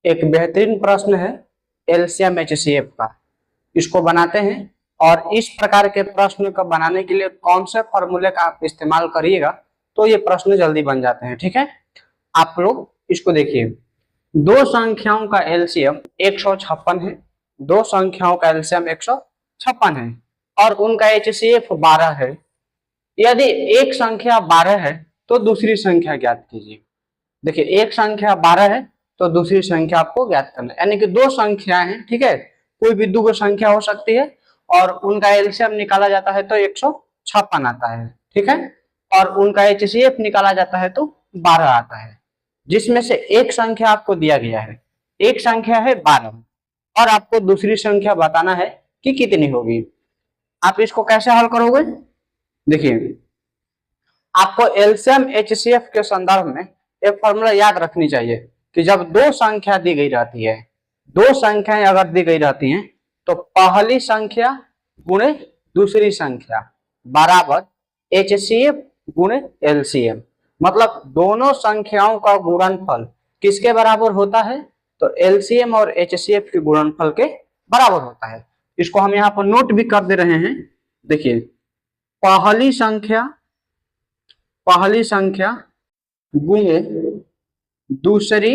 एक बेहतरीन प्रश्न है एलसीएम एचसीएफ का। इसको बनाते हैं और इस प्रकार के प्रश्न को बनाने के लिए कौन से फॉर्मूले का आप इस्तेमाल करिएगा तो ये प्रश्न जल्दी बन जाते हैं। ठीक है, आप लोग इसको देखिए। दो संख्याओं का एलसीएम 156 है, दो संख्याओं का एलसीएम 156 है और उनका एचसीएफ 12 है। यदि एक संख्या 12 है तो दूसरी संख्या ज्ञात कीजिए। देखिए, एक संख्या 12 है तो दूसरी संख्या आपको ज्ञात करना है, यानी कि दो संख्याएं हैं। ठीक है, कोई भी दो संख्या हो सकती है और उनका एलसीएम निकाला जाता है तो 156 आता है। ठीक है, और उनका एचसीएफ निकाला जाता है तो 12 आता है, जिसमें से एक संख्या आपको दिया गया है, एक संख्या है 12 और आपको दूसरी संख्या बताना है कि कितनी होगी। आप इसको कैसे हल करोगे? देखिए, आपको एलसीएम एचसीएफ के संदर्भ में एक फॉर्मूला याद रखनी चाहिए कि जब दो संख्या दी गई रहती है, दो संख्याएं अगर दी गई रहती हैं तो पहली संख्या गुणे दूसरी संख्या बराबर एचसीएफ गुणे एलसीएम। मतलब दोनों संख्याओं का गुणनफल किसके बराबर होता है? तो एलसीएम और एचसीएफ के गुणनफल के बराबर होता है। इसको हम यहाँ पर नोट भी कर दे रहे हैं। देखिए, पहली संख्या गुणे दूसरी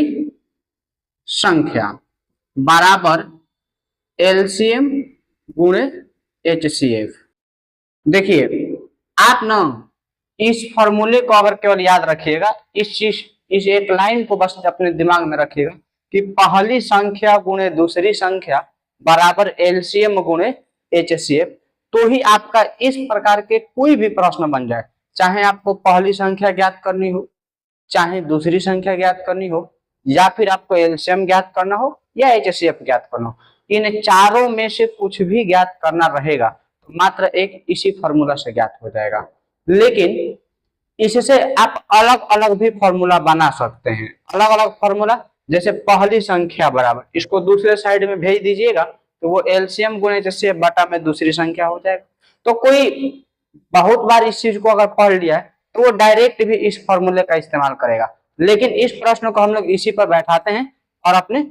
संख्या बराबर एलसीएम गुणे एचसीएफ। देखिए, आप ना इस फॉर्मूले को अगर केवल याद रखिएगा, इस एक लाइन को बस अपने दिमाग में रखिएगा कि पहली संख्या गुणे दूसरी संख्या बराबर एलसीएम गुणे एचसीएफ, तो ही आपका इस प्रकार के कोई भी प्रश्न बन जाए, चाहे आपको पहली संख्या ज्ञात करनी हो, चाहे दूसरी संख्या ज्ञात करनी हो, या फिर आपको एलसीएम ज्ञात करना हो या एचसीएफ ज्ञात करना हो, इन चारों में से कुछ भी ज्ञात करना रहेगा तो मात्र एक इसी फॉर्मूला से ज्ञात हो जाएगा। लेकिन इससे आप अलग अलग भी फॉर्मूला बना सकते हैं, अलग अलग फॉर्मूला। जैसे पहली संख्या बराबर, इसको दूसरे साइड में भेज दीजिएगा तो वो एलसीएम गुणे एचसीएफ बटा में दूसरी संख्या हो जाएगा। तो कोई बहुत बार इस चीज को अगर पढ़ लिया है तो वो डायरेक्ट भी इस फॉर्मूले का इस्तेमाल करेगा। लेकिन इस प्रश्न को हम लोग इसी पर बैठाते हैं और अपने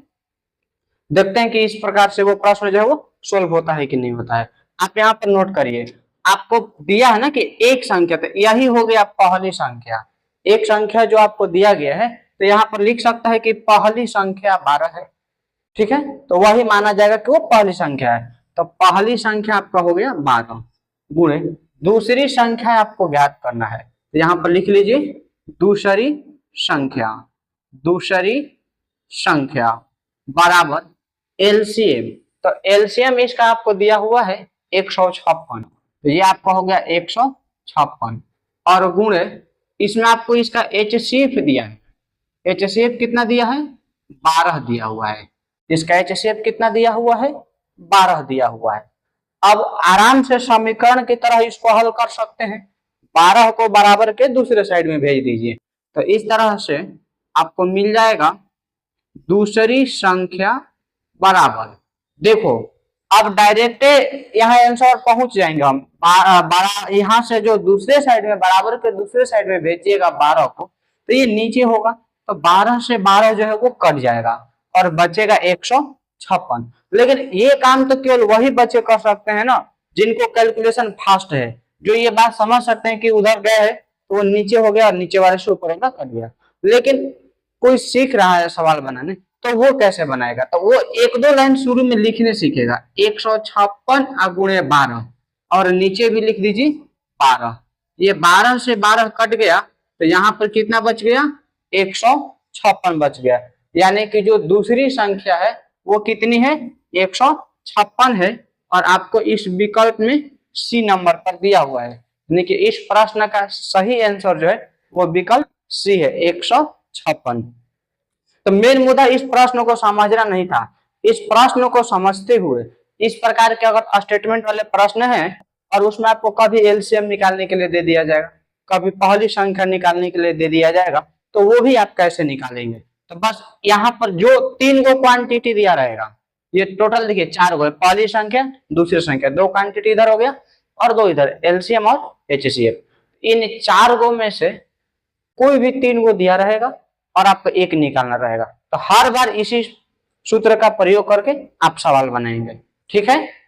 देखते हैं कि इस प्रकार से वो प्रश्न जो है वो सोल्व होता है कि नहीं होता है। आप यहाँ पर नोट करिए, आपको दिया है ना कि एक संख्या, तो यही हो गया पहली संख्या। एक संख्या जो आपको दिया गया है तो यहाँ पर लिख सकता है कि पहली संख्या 12 है। ठीक है, तो वही माना जाएगा कि वो पहली संख्या है। तो पहली संख्या आपका हो गया 12 गुणे दूसरी संख्या आपको ज्ञात करना है, तो यहाँ पर लिख लीजिए दूसरी संख्या बराबर एलसीएम। तो एलसीएम इसका आपको दिया हुआ है 156, तो ये आपका हो गया 156 और गुणे इसमें आपको इसका एचसीएफ दिया है। एचसीएफ कितना दिया है? 12 दिया हुआ है। इसका एचसीएफ कितना दिया हुआ है? 12 दिया हुआ है। अब आराम से समीकरण की तरह इसको हल कर सकते हैं। 12 को बराबर के दूसरे साइड में भेज दीजिए, तो इस तरह से आपको मिल जाएगा दूसरी संख्या बराबर। देखो, अब डायरेक्ट यहाँ आंसर पहुंच जाएंगे हम। 12 यहाँ से जो दूसरे साइड में बराबर के दूसरे साइड में भेजिएगा 12 को, तो ये नीचे होगा, तो 12 से 12 जो है वो कट जाएगा और बचेगा 156। लेकिन ये काम तो केवल वही बच्चे कर सकते हैं ना जिनको कैलकुलेशन फास्ट है, जो ये बात समझ सकते हैं कि उधर गए है तो वो नीचे हो गया और नीचे वाले से ऊपर होगा कट गया। लेकिन कोई सीख रहा है सवाल बनाने तो वो कैसे बनाएगा? तो वो एक दो लाइन शुरू में लिखने सीखेगा, 156 गुणे 12 और नीचे भी लिख दीजिए 12। ये 12 से 12 कट गया तो यहाँ पर कितना बच गया? 156 बच गया। यानी कि जो दूसरी संख्या है वो कितनी है? 156 है और आपको इस विकल्प में सी नंबर पर दिया हुआ है, यानी कि इस प्रश्न का सही आंसर जो है वो विकल्प सी है, 156। तो मेन मुद्दा इस प्रश्न को समझना नहीं था। इस प्रश्न को समझते हुए इस प्रकार के अगर स्टेटमेंट वाले प्रश्न हैं और उसमें आपको कभी एलसीएम निकालने के लिए दे दिया जाएगा, कभी पहली संख्या निकालने के लिए दे दिया जाएगा, तो वो भी आप कैसे निकालेंगे? तो बस यहाँ पर जो 3 गो क्वांटिटी दिया रहेगा, ये टोटल देखिए 4 गो, पहली संख्या दूसरी संख्या, 2 क्वांटिटी इधर हो गया और 2 इधर, एलसीएम और एचसीएफ। इन 4 गो में से कोई भी 3 गो दिया रहेगा और आपको एक निकालना रहेगा। तो हर बार इसी सूत्र का प्रयोग करके आप सवाल बनाएंगे। ठीक है।